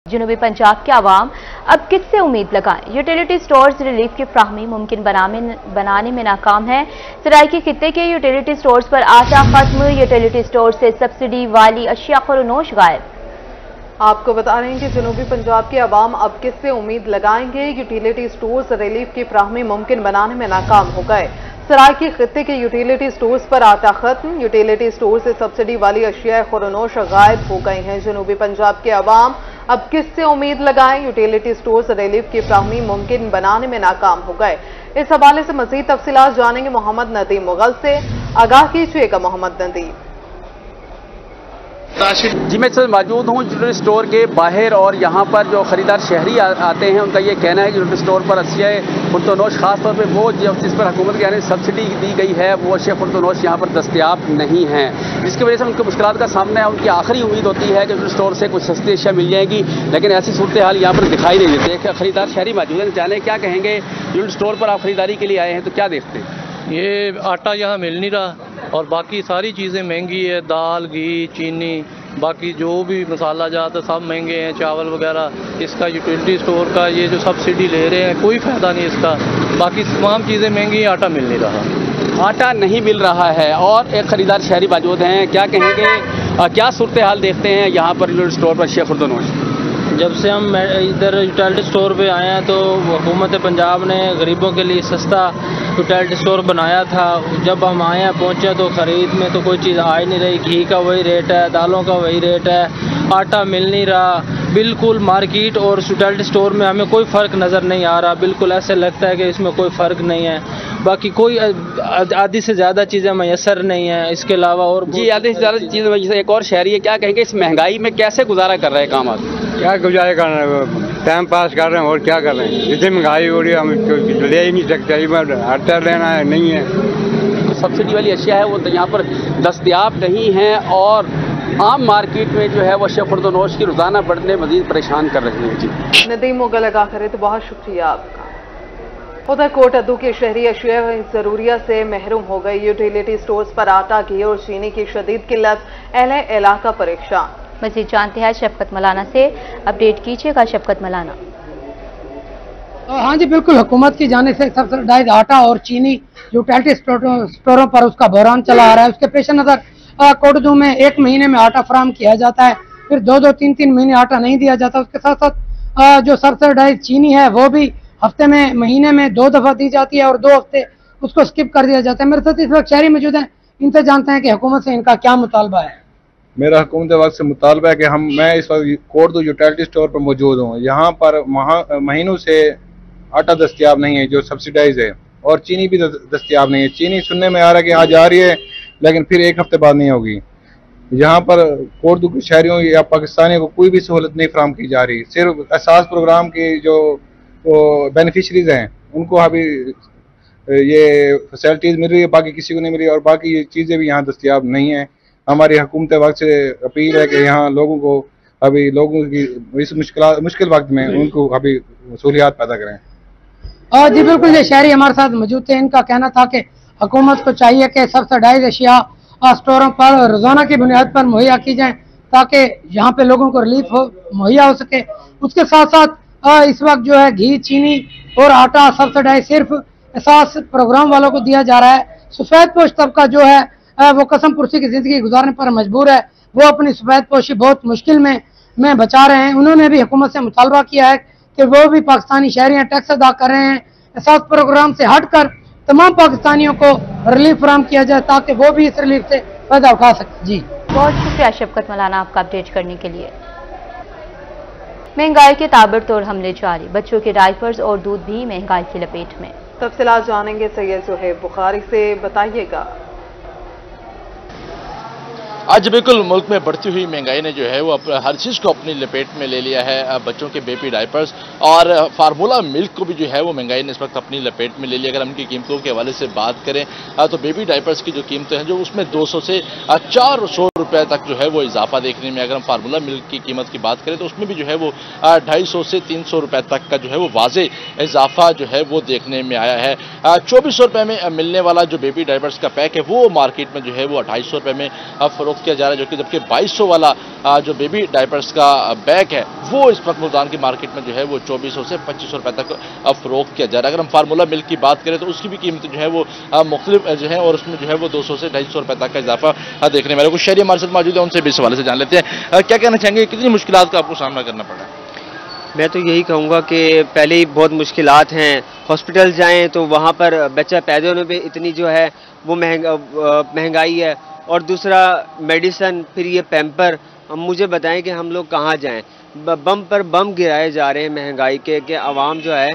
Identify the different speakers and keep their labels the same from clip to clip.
Speaker 1: जनूबी पंजाब के अवाम अब किससे उम्मीद लगाएं? यूटिलिटी स्टोर्स रिलीफ की फ्राहमी मुमकिन बनाने में नाकाम है। सराइकी खित्ते के यूटिलिटी स्टोर्स पर आटा खत्म, यूटिलिटी स्टोर से सब्सिडी वाली अशिया खरोनोश गायब।
Speaker 2: आपको बता रहे हैं कि जनूबी पंजाब के अवाम अब किससे उम्मीद लगाएंगे? यूटिलिटी स्टोर्स रिलीफ की फ्राहमी मुमकिन बनाने में नाकाम हो गए। सराइकी खित्ते के यूटिलिटी स्टोर्स पर आटा खत्म, यूटिलिटी स्टोर से सब्सिडी वाली अशिया खरोनोश गायब हो गई हैं। जनूबी पंजाब के अवाम अब किससे उम्मीद लगाएं? यूटिलिटी स्टोर्स रिलीफ की फ्राहमी मुमकिन बनाने में नाकाम हो गए। इस हवाले से मजीद तफसीलात जानेंगे मोहम्मद नदीम मुगल से। आगाह कीजिएगा मोहम्मद नदीम।
Speaker 3: जी मैं सर मौजूद हूँ यूटिलिटी स्टोर के बाहर और यहाँ पर जो खरीदार शहरी आते हैं उनका ये कहना है कि यूटिलिटी स्टोर पर अशिया खुर्दोनोश खासतौर पर वो जिस पर हुकूमत के यानी सब्सिडी दी गई है वो अशिया खुर्दोनोश यहाँ पर दस्तियाब नहीं है, जिसकी वजह से उनकी मुश्किलात का सामना है। उनकी आखिरी उम्मीद होती है कि यूटिलिटी स्टोर से कुछ सस्ती अशिया मिल जाएगी, लेकिन ऐसी सूरत हाल यहाँ पर दिखाई नहीं देती। खरीदार शहरी मौजूद हैं, जाने क्या कहेंगे। यूटिलिटी स्टोर पर आप खरीदारी के लिए आए हैं तो क्या देखते हैं?
Speaker 4: ये आटा यहाँ मिल नहीं रहा और बाकी सारी चीज़ें महंगी है, दाल, घी, चीनी, बाकी जो भी मसाला जात है सब महंगे हैं, चावल वगैरह। इसका यूटिलिटी स्टोर का ये जो सब्सिडी ले रहे हैं कोई फ़ायदा नहीं इसका। बाकी तमाम चीज़ें महंगी हैं, आटा मिल नहीं रहा।
Speaker 3: आटा नहीं मिल रहा है और एक खरीदार शहरी मौजूद हैं, क्या कहेंगे, क्या सूरत हाल देखते हैं यहाँ पर यूटिलिटी स्टोर पर अशिया खुर्दोनोश?
Speaker 5: जब से हम इधर यूटिलिटी स्टोर पे आए हैं तो हुकूमत पंजाब ने गरीबों के लिए सस्ता यूटिलिटी स्टोर बनाया था। जब हम आए हैं पहुँचे तो ख़रीद में तो कोई चीज़ आ ही नहीं रही। घी का वही रेट है, दालों का वही रेट है, आटा मिल नहीं रहा। बिल्कुल मार्केट और यूटिलिटी स्टोर में हमें कोई फ़र्क नज़र नहीं आ रहा। बिल्कुल ऐसे लगता है कि इसमें कोई फ़र्क नहीं है। बाकी कोई आधी से ज़्यादा चीज़ें मैसर नहीं है। इसके अलावा और
Speaker 3: जी आधी से ज़्यादा चीज़ें। एक और शहरी है, क्या कहेंगे इस महंगाई में कैसे गुजारा कर रहे हैं काम आप?
Speaker 6: क्या गुजारा कर रहे हैं, टाइम पास कर रहे हैं और क्या कर रहे हैं। इतनी महंगाई हो रही है, हम ले ही नहीं सकते। आटा लेना है, नहीं है।
Speaker 3: तो सब्सिडी वाली अशिया है वो तो यहाँ पर दस्तियाब नहीं है और आम मार्केट में जो है वो अशिया खुर्दोनोश की रोजाना बढ़ने मजीद परेशान कर रही है। जी
Speaker 2: नदीम मुगल लगा करे तो बहुत शुक्रिया आपका। उधर कोट अद्दू के शहरी अशिया जरूरिया से महरूम हो गई। यूटिलिटी स्टोर्स पर आटा, घी और चीनी की शदीद किल्लत, अहले इलाका परेशान।
Speaker 1: मजीद जानते हैं शफकत मलाना से। अपडेट कीजिएगा शफकत मलाना।
Speaker 7: हाँ जी बिल्कुल, हुकूमत की जाने से सब्सिडाइज आटा और चीनी यूटिलिटी स्टोरों पर उसका बहरान चला आ रहा है। उसके पेश नज़र कोट अद्दू में 1 महीने में आटा फराम किया जाता है, फिर 2-2, 3-3 महीने आटा नहीं दिया जाता। उसके साथ साथ जो सब्सिडाइज चीनी है वो भी हफ्ते में, महीने में 2 दफ़ा दी जाती है और 2 हफ्ते उसको स्किप कर दिया जाता है। मेरे साथ इस वक्त शहरी मौजूद हैं, इनसे जानते हैं कि हुकूमत से इनका क्या मुतालबा है।
Speaker 6: मेरा हुकूमत वक्त से मुतालबा है कि मैं इस वक्त कोट अद्दू यूटिलिटी स्टोर पर मौजूद हूँ। यहाँ पर महीनों से आटा दस्तियाब नहीं है जो सब्सिडाइज है, और चीनी भी दस्तियाब नहीं है। चीनी सुनने में आ रहा है कि आज आ रही है लेकिन फिर 1 हफ्ते बाद नहीं होगी। यहाँ पर कोट अद्दू के शहरियों या पाकिस्तानियों को कोई भी सहूलत नहीं फराम की जा रही। सिर्फ एहसास प्रोग्राम की जो बेनिफिशरीज हैं उनको अभी ये फैसिलिटीज मिल रही है, बाकी किसी को नहीं मिल रही, और बाकी ये चीज़ें भी यहाँ दस्तियाब नहीं है। हमारी हुकूमत वक्त से अपील है कि यहाँ लोगों की इस मुश्किल वक्त में उनको अभी सहूलियात पैदा करें।
Speaker 7: जी बिल्कुल, ये शहरी हमारे साथ मौजूद थे। इनका कहना था कि हुकूमत को चाहिए कि सब्सिडाइज अशिया स्टोरों पर रोजाना की बुनियाद पर मुहैया की जाए ताकि यहाँ पे लोगों को रिलीफ मुहैया हो सके। उसके साथ साथ इस वक्त जो है घी, चीनी और आटा सब्सिडाइज सिर्फ एहसास प्रोग्राम वालों को दिया जा रहा है। सफेद पोश तबका जो है वो कसम पुरसी की जिंदगी गुजारने पर मजबूर है। वो अपनी सफेद पोशी बहुत मुश्किल में बचा रहे हैं। उन्होंने भी हुकूमत से मुतालबा किया है कि वो भी पाकिस्तानी शहरी टैक्स अदा कर रहे हैं। एहसास प्रोग्राम से हटकर तमाम पाकिस्तानियों को रिलीफ फराहम किया जाए ताकि वो भी इस रिलीफ से फायदा उठा सके। जी
Speaker 1: बहुत शुक्रिया शफकत मलाना आपका अपडेट करने के लिए। महंगाई के ताबड़तोड़ हमले जारी, बच्चों के डायपर्स और दूध भी महंगाई की लपेट में।
Speaker 2: तफसीलात जानेंगे सैयद सुहेब बुखारी से, बताइएगा।
Speaker 8: आज बिल्कुल मुल्क में बढ़ती हुई महंगाई ने जो है वो हर चीज़ को अपनी लपेट में ले लिया है। बच्चों के बेबी डायपर्स और फार्मूला मिल्क को भी जो है वो महंगाई ने इस वक्त अपनी लपेट में ले लिया। अगर हम इनकी कीमतों के हवाले से बात करें तो बेबी डायपर्स की जो कीमतें हैं जो उसमें 200 से 400 रुपये तक जो है वो इजाफा देखने में। अगर हम फार्मूला मिल्क की कीमत की बात करें तो उसमें भी जो है वो 250 से 300 रुपये तक का जो है वो वाज़े इजाफा जो है वो देखने में आया है। 2400 रुपये में मिलने वाला जो बेबी डायपर्स का पैक है वो मार्केट में जो है वो 2800 रुपये में फरोख्त किया जा रहा है, जो कि जबकि 2200 वाला जो बेबी डायपर्स का बैग है वो इस वक्त मुल्तान की मार्केट में जो है वो 2400 से 2500 रुपये तक फरोख्त किया जा रहा है। अगर हम फार्मूला मिल्क की बात करें तो उसकी भी कीमत जो है वो मुख्तलिफ जो है और उसमें जो है वो 200 से 250 रुपये तक का इजाफा देखने में। कुछ शहरी हमारे साथ मौजूद है, उनसे भी इस हवाले से जान लेते हैं। क्या कहना चाहेंगे, कितनी मुश्किलात का आपको सामना करना पड़ा है?
Speaker 9: मैं तो यही कहूँगा कि पहले ही बहुत मुश्किलात हैं। हॉस्पिटल जाएं तो वहाँ पर बच्चा पैदा होने पे इतनी जो है वो महंगाई है, और दूसरा मेडिसन, फिर ये पैम्पर। मुझे बताएं कि हम लोग कहाँ जाएं? बम पर बम गिराए जा रहे हैं महंगाई के, कि आवाम जो है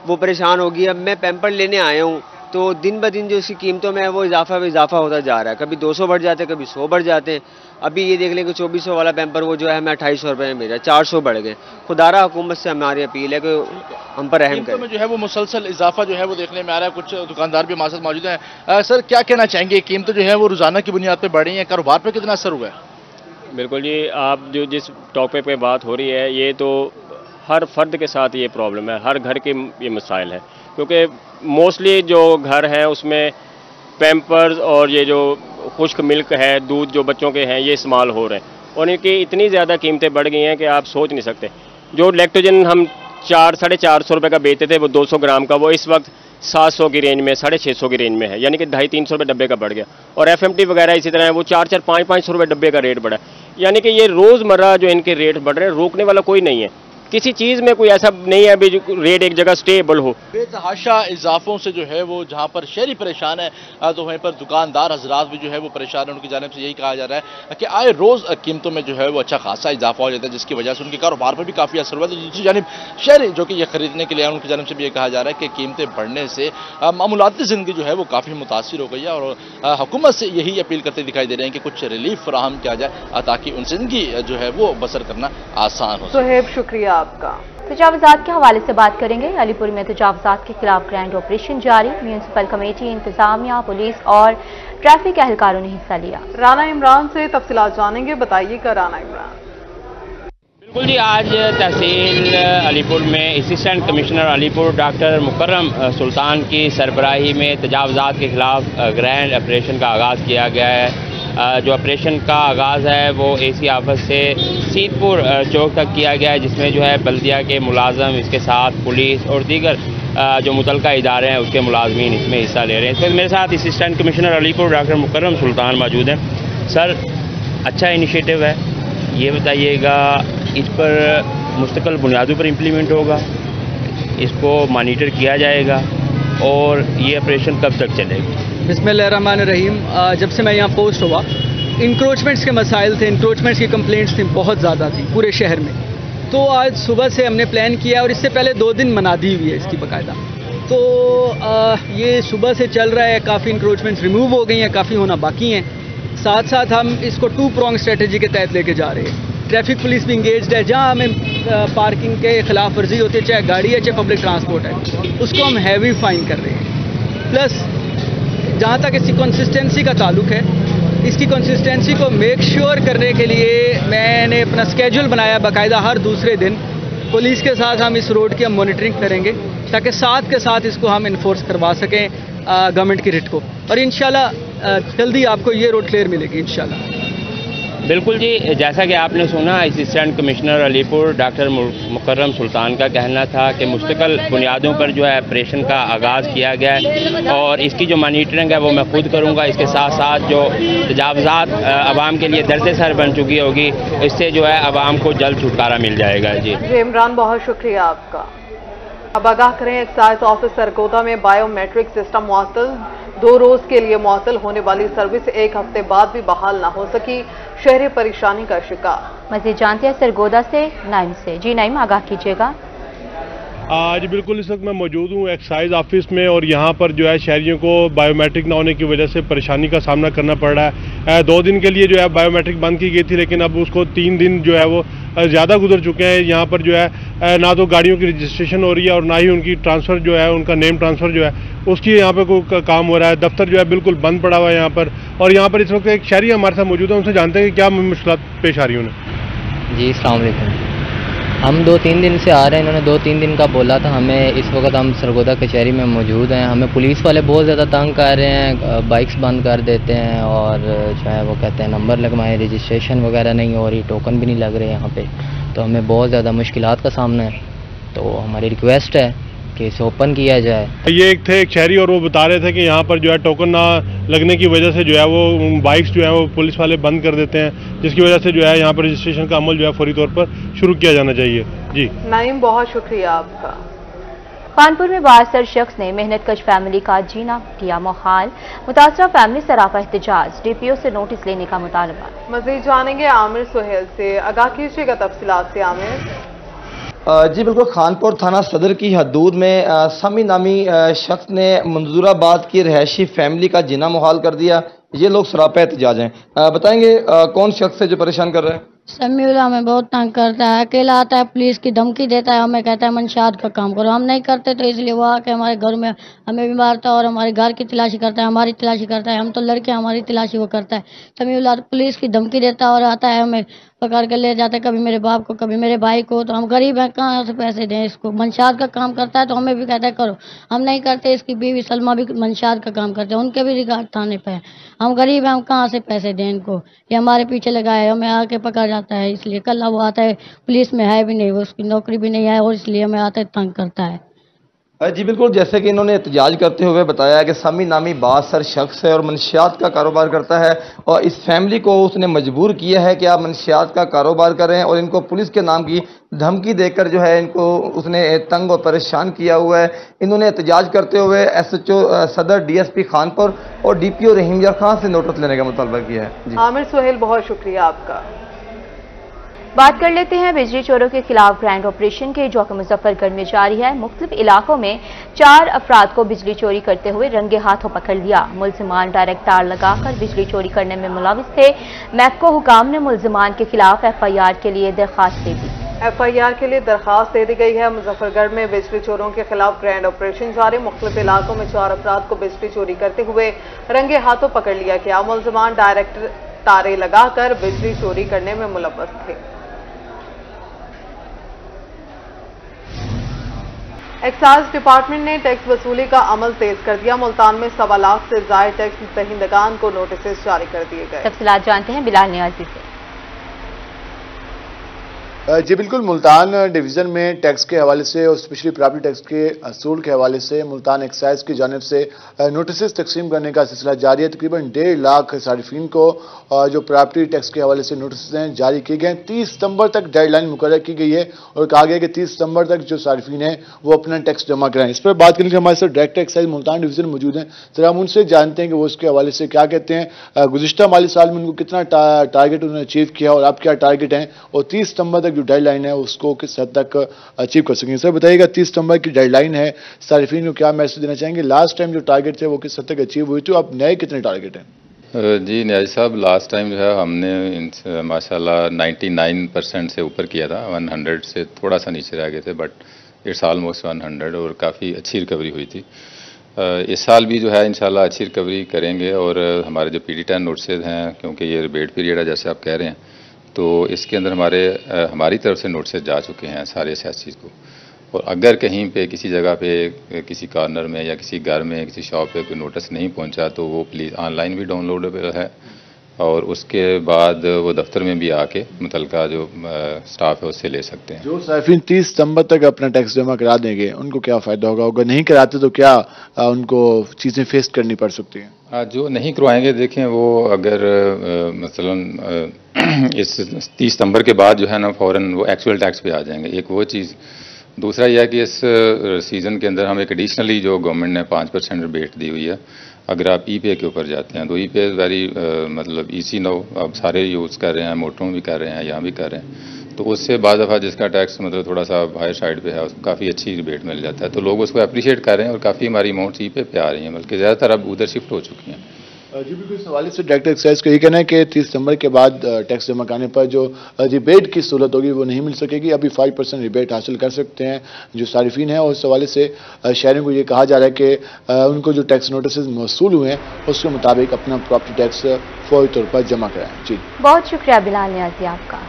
Speaker 9: वो परेशान होगी। अब मैं पैम्पर लेने आया हूँ तो दिन ब दिन जो इसकी कीमतों में है वो इजाफा होता जा रहा है। कभी 200 बढ़ जाते हैं, कभी 100 बढ़ जाते हैं। अभी ये देख लें कि 2400 वाला पैम्पर वो जो है हमें 2800 रुपये में मिल रहा है, 400 बढ़ गए। खुदारा हुकूमत से हमारी अपील है कि हम पर रहम करें।
Speaker 8: जो है वो मुसलसल इजाफा जो है वो देखने में आ रहा है। कुछ दुकानदार भी हमारे साथ मौजूद हैं। सर, क्या कहना चाहेंगे, कीमतें जो है वो रोजाना की बुनियाद पर बढ़ रही हैं, कारोबार पर कितना असर हुआ है?
Speaker 10: बिल्कुल जी, आप जो जिस टॉपिक पे बात हो रही है ये तो हर फर्द के साथ ये प्रॉब्लम है, हर घर के ये मसाइल है, क्योंकि मोस्टली जो घर हैं उसमें पैम्पर्स और ये जो खुश्क मिल्क है, दूध जो बच्चों के हैं ये इस्तेमाल हो रहे हैं, और इनकी इतनी ज़्यादा कीमतें बढ़ गई हैं कि आप सोच नहीं सकते। जो लैक्टोजन हम 400-450 रुपये का बेचते थे वो 200 ग्राम का, वो इस वक्त 700 की रेंज में, 650 की रेंज में है, यानी कि 250-300 रुपये डब्बे का बढ़ गया। और FMT वगैरह इसी तरह है, वो 4-4, 5-500 रुपये डब्बे का रेट बढ़ा, यानी कि ये रोज़मर्रा जो इनके रेट बढ़ रहे हैं, रोकने वाला कोई नहीं है। किसी चीज़ में कोई ऐसा नहीं है अभी जो रेट एक जगह स्टेबल हो।
Speaker 8: बेतहाशा इजाफों से जो है वो जहाँ पर शहरी परेशान है तो वहीं पर दुकानदार हजरात भी जो है वो परेशान है। उनकी जानिब से यही कहा जा रहा है कि आए रोज़ कीमतों में जो है वो अच्छा खासा इजाफा हो जाता है, जिसकी वजह से उनके कारोबार पर भी काफ़ी असर हुआ है। तो दूसरी जानिब शहरी जो कि ये खरीदने के लिए उनकी जानिब से भी ये कहा जा रहा है कि कीमतें बढ़ने से मामूलाती ज़िंदगी जो है वो काफ़ी मुतासिर हो गई है, और हुकूमत से यही अपील करते दिखाई दे रहे हैं कि कुछ रिलीफ फराहम किया जाए ताकि उन ज़िंदगी जो है वो बसर करना आसान हो।
Speaker 2: सुहेब, शुक्रिया आपका।
Speaker 1: तजावुज़ात के हवाले से बात करेंगे। अलीपुर में तजावुज़ात के खिलाफ ग्रैंड ऑपरेशन जारी, म्यूनसिपल कमेटी, इंतजामिया, पुलिस और ट्रैफिक एहलकारों ने हिस्सा लिया।
Speaker 2: राना इमरान से तफसीलात जानेंगे, बताइएगा राना इमरान।
Speaker 10: बिल्कुल जी, आज तहसील अलीपुर में असिस्टेंट कमिश्नर अलीपुर डॉक्टर मुकर्रम सुल्तान की सरबराही में तजावुज़ात के खिलाफ ग्रैंड ऑपरेशन का आगाज़ किया गया है। जो ऑपरेशन का आगाज़ है वो AC ऑफिस से सीतपुर चौक तक किया गया है, जिसमें जो है बल्दिया के मुलाजम, इसके साथ पुलिस और दीगर जो मुतलका इदारे हैं उसके मुलाजमीन इसमें हिस्सा ले रहे हैं। इस वक्त मेरे साथ असिस्टेंट कमिश्नर अलीपुर डॉक्टर मुकर्रम सुल्तान मौजूद हैं। सर, अच्छा इनिशिएटिव है, ये बताइएगा इस पर मुस्तकिल बुनियादों पर इम्प्लीमेंट होगा, इसको मॉनिटर किया जाएगा और ये ऑपरेशन कब तक चलेगी?
Speaker 11: बिस्मिल्लाहिर्रहमानिर्रहीम। जब से मैं यहाँ पोस्ट हुआ, इंक्रोचमेंट्स के मसाइल थे, इंक्रोचमेंट्स की कंप्लेंट्स थी, बहुत ज़्यादा थी पूरे शहर में। तो आज सुबह से हमने प्लान किया, और इससे पहले 2 दिन मनादी हुई है इसकी बाकायदा। तो ये सुबह से चल रहा है, काफ़ी इंक्रोचमेंट्स रिमूव हो गई हैं, काफ़ी होना बाकी हैं। साथ साथ हम इसको 2 प्रोंग स्ट्रेटजी के तहत लेके जा रहे हैं। ट्रैफिक पुलिस भी इंगेज्ड है, जहाँ हमें पार्किंग के खिलाफ वर्जी होती है, चाहे गाड़ी है चाहे पब्लिक ट्रांसपोर्ट है, उसको हम हैवी फाइन कर रहे हैं। प्लस जहाँ तक इसकी कंसिस्टेंसी का ताल्लुक है, इसकी कंसिस्टेंसी को मेक श्योर करने के लिए मैंने अपना स्केड्यूल बनाया बाकायदा। हर दूसरे दिन पुलिस के साथ हम इस रोड की हम मॉनिटरिंग करेंगे, ताकि साथ के साथ इसको हम इन्फोर्स करवा सकें गवर्नमेंट की रिट को, और इंशाल्लाह जल्दी आपको ये रोड क्लियर मिलेगी इंशाल्लाह।
Speaker 10: बिल्कुल जी, जैसा कि आपने सुना, असिस्टेंट कमिश्नर अलीपुर डॉक्टर मुकर्रम सुल्तान का कहना था कि मुस्तकिल बुनियादों पर जो है ऑपरेशन का आगाज़ किया गया है, और इसकी जो मॉनिटरिंग है वो मैं खुद करूँगा। इसके साथ साथ जो तजावुज़ात आवाम के लिए दर्द सर बन चुकी होगी, इससे जो है आवाम को जल्द छुटकारा मिल जाएगा। जी
Speaker 2: इमरान, बहुत शुक्रिया आपका। अब आगाह करें, एक्साइज ऑफिस सरगोदा में बायोमेट्रिक सिस्टम मुअत्तल, 2 रोज के लिए मुअत्तल होने वाली सर्विस 1 हफ्ते बाद भी बहाल न हो सकी, शहरी परेशानी का शिकार।
Speaker 1: मज़ीद जानते हैं सरगोदा से नाइम से। जी नाइम, आगाह कीजिएगा।
Speaker 12: आज बिल्कुल इस वक्त मैं मौजूद हूँ एक्साइज ऑफिस में, और यहाँ पर जो है शहरियों को बायोमेट्रिक ना होने की वजह से परेशानी का सामना करना पड़ रहा है। 2 दिन के लिए जो है बायोमेट्रिक बंद की गई थी, लेकिन अब उसको 3 दिन जो है वो ज़्यादा गुजर चुके हैं। यहाँ पर जो है ना तो गाड़ियों की रजिस्ट्रेशन हो रही है, और ना ही उनकी ट्रांसफ़र जो है, उनका नेम ट्रांसफ़र जो है उसकी यहाँ पर कोई काम हो रहा है। दफ्तर जो है बिल्कुल बंद पड़ा हुआ है यहाँ पर, और यहाँ पर इस वक्त एक शहरी हमारे साथ मौजूद है, उनसे जानते हैं कि क्या मुश्किलात पेश आ रही है उन्हें।
Speaker 13: जी, अस्सलाम वालेकुम। हम 2-3 दिन से आ रहे हैं, इन्होंने 2-3 दिन का बोला था हमें। इस वक्त हम सरगोदा कचहरी में मौजूद हैं। हमें पुलिस वाले बहुत ज़्यादा तंग कर रहे हैं, बाइक्स बंद कर देते हैं और जो है वो कहते हैं नंबर लगवाएं, रजिस्ट्रेशन वगैरह नहीं हो रही, टोकन भी नहीं लग रहे यहाँ पे। तो हमें बहुत ज़्यादा मुश्किलात का सामना है। तो हमारी रिक्वेस्ट है कि इसे ओपन किया जाए।
Speaker 12: ये एक शहरी और वो बता रहे थे कि यहाँ पर जो है टोकन ना लगने की वजह से जो है वो बाइक्स जो है वो पुलिस वाले बंद कर देते हैं, जिसकी वजह से जो है यहाँ पर रजिस्ट्रेशन का अमल जो है फौरी तौर पर शुरू किया जाना चाहिए। जी
Speaker 2: नईम, बहुत शुक्रिया आपका।
Speaker 1: कानपुर में बासर शख्स ने मेहनत कश फैमिली का जीना किया मुहाल। मुतासरा फैमिली सरापा एहतजाज, डीपीओ से नोटिस लेने का मुतालबा।
Speaker 2: मजीद जानेंगे आमिर सुहेल से। आगाह कीजिएगा तफसीलात से आमिर।
Speaker 14: जी बिल्कुल, खानपुर थाना सदर की हदूद में समी नामी शख्स ने मंजूराबाद की रहायशी फैमिली का जीना मुहाल कर दिया। ये लोग सरापा एहतजाज हैं। बताएंगे कौन शख्स है जो परेशान कर रहे हैं?
Speaker 15: समीउल्लाह हमें बहुत तंग करता है, अकेला आता है, पुलिस की धमकी देता है, हमें कहता है मंशात का काम करो, हम नहीं करते तो इसलिए वो आके हमारे घर में हमें भी मारता है और हमारे घर की तलाशी करता है, हमारी तलाशी करता है। हम तो लड़के, हमारी तलाशी वो करता है। समीउल्लाह पुलिस की धमकी देता है और आता है, हमें पकड़ के ले जाता है, कभी मेरे बाप को, कभी मेरे भाई को। तो हम गरीब हैं, कहाँ से पैसे दें इसको? मंशात का काम करता है तो हमें भी कहता है करो, हम नहीं करते। इसकी बीवी सलमा भी मंशात का काम करते हैं, उनके भी रिकॉर्ड थाने पे है। हम गरीब हैं, हम कहाँ से पैसे दें इनको? ये हमारे पीछे लगाए, हमें आके पकड़ जाता है। इसलिए कल वो आता है, पुलिस में है भी नहीं, वो उसकी नौकरी भी नहीं है और इसलिए हमें आता है, तंग करता है।
Speaker 14: जी बिल्कुल, जैसे कि इन्होंने एहतजाज करते हुए बताया कि समी नामी बासर शख्स है और मंशियात का कारोबार करता है और इस फैमिली को उसने मजबूर किया है कि आप मंशियात का कारोबार करें और इनको पुलिस के नाम की धमकी देकर जो है इनको उसने तंग और परेशान किया हुआ है। इन्होंने एहतजाज करते हुए SHO सदर DSP खानपुर और DPO रहीम यार खान से नोटिस लेने का मुतालबा किया है।
Speaker 2: आमिर सुहेल, बहुत शुक्रिया आपका।
Speaker 1: बात कर लेते हैं बिजली चोरों के खिलाफ ग्रैंड ऑपरेशन के, जो कि मुजफ्फरगढ़ में जारी है। मुख्तलिफ इलाकों में 4 अफराद को बिजली चोरी करते हुए रंगे हाथों पकड़ लिया। मुलजिमान डायरेक्ट तार लगाकर बिजली चोरी करने में मुलविस थे। मैको हुकाम ने मुलजिमान के खिलाफ FIR के लिए दरखास्त दे दी।
Speaker 2: FIR के लिए दरखास्त दे दी गई है। मुजफ्फरगढ़ में बिजली चोरों के खिलाफ ग्रैंड ऑपरेशन जारी। मुख्तलिफ इलाकों में 4 अफराद को बिजली चोरी करते हुए रंगे हाथों पकड़ लिया गया। मुलजिमान डायरेक्ट तारे लगाकर बिजली चोरी करने में मुलविस थे। एक्साइज डिपार्टमेंट ने टैक्स वसूली का अमल तेज कर दिया। मुल्तान में 1.25 लाख से ज्यादा टैक्स दहिंदगान को नोटिस जारी कर दिए गए।
Speaker 1: तफसीलात जानते हैं बिलाल नियाजी से।
Speaker 16: जी बिल्कुल, मुल्तान डिवीज़न में टैक्स के हवाले से और स्पेशली प्रॉपर्टी टैक्स के असूल के हवाले से मुल्तान एक्साइज की जानिब से नोटिस तकसीम करने का सिलसिला जारी है। तकरीबन 1.5 लाख सारिफिन को जो प्रॉपर्टी टैक्स के हवाले से नोटिस जारी किए गए। 30 सितंबर तक डेडलाइन मुकर्रर की गई है और कहा गया कि 30 सितंबर तक जो सारिफिन है वो अपना टैक्स जमा कराएं। इस पर बात करने के लिए हमारे साथ डायरेक्टर एक्साइज मुल्तान डिवीज़न मौजूद हैं। सर, हम उनसे जानते हैं कि वो इसके हवाले से क्या कहते हैं। गुज़िश्ता माली साल में उनको कितना टारगेट उन्होंने अचीव किया और अब क्या टारगेट हैं और 30 सितंबर तक जो डेडलाइन है उसको किस हद तक अचीव कर सकेंगे। सर बताइएगा, 30 सितंबर की डेडलाइन है, सारिफिन को क्या मैसेज देना चाहेंगे? लास्ट टाइम जो टारगेट थे वो किस हद तक अचीव हुई थी, अब नए कितने टारगेट हैं?
Speaker 17: जी न्याजी साहब, लास्ट टाइम जो है हमने माशाल्लाह 99% से ऊपर किया था। 100 से थोड़ा सा नीचे रह गए थे, बट इट्स ऑलमोस्ट 100 और काफ़ी अच्छी रिकवरी हुई थी। इस साल भी जो है इंशाल्लाह अच्छी रिकवरी करेंगे और हमारे जो PD10 नोटिस हैं, क्योंकि ये रिबेट पीरियड है जैसे आप कह रहे हैं, तो इसके अंदर हमारी तरफ से नोटिस जा चुके हैं सारे एसेसीज को। और अगर कहीं पे किसी जगह पे किसी कॉर्नर में या किसी घर में किसी शॉप पे कोई नोटिस नहीं पहुंचा तो वो प्लीज़ ऑनलाइन भी डाउनलोडेबल है और उसके बाद वो दफ्तर में भी आके मुतलका जो स्टाफ है उससे ले सकते हैं।
Speaker 16: जो सारिफिन 30 सितंबर तक अपना टैक्स जमा करा देंगे उनको क्या फ़ायदा होगा? अगर नहीं कराते तो क्या उनको चीज़ें फेस करनी पड़ सकती हैं?
Speaker 17: जो नहीं करवाएंगे, देखें वो अगर मसलन इस 30 सितंबर के बाद जो है ना फ़ौरन वो एक्चुअल टैक्स पे आ जाएंगे। एक वो चीज़। दूसरा यह है कि इस सीज़न के अंदर हम एक एडिशनली जो गवर्नमेंट ने 5% रिबेट दी हुई है, अगर आप E-पे के ऊपर जाते हैं तो E-पे वेरी मतलब ईजी नो, अब सारे यूज़ कर रहे हैं, मोटरों में भी कर रहे हैं, यहाँ भी कर रहे हैं, तो उससे बाद दफ़ा जिसका टैक्स मतलब थोड़ा सा हायर साइड पे है उसको काफ़ी अच्छी रिबेट मिल जाता है, तो लोग उसको अप्रिशिएट कर रहे हैं और काफ़ी हमारी अमाउंट E-पे आ रही हैं, बल्कि ज़्यादातर अब उधर शिफ्ट हो चुकी हैं।
Speaker 16: जी बिल्कुल, इस हवाले से डायरेक्टर एक्साइज का ये कहना है कि 30 सितंबर के बाद टैक्स जमा कराने पर जो रिबेट की सहूलत होगी वो नहीं मिल सकेगी। अभी 5% रिबेट हासिल कर सकते हैं जो सारिफिन हैं और इस हवाले से शहरियों को ये कहा जा रहा है कि उनको जो टैक्स नोटिस मौसूल हुए हैं उसके मुताबिक अपना प्रॉपर्टी टैक्स फौरी तौर पर जमा कराएं। जी
Speaker 1: बहुत शुक्रिया बिलाल नियाजी आपका।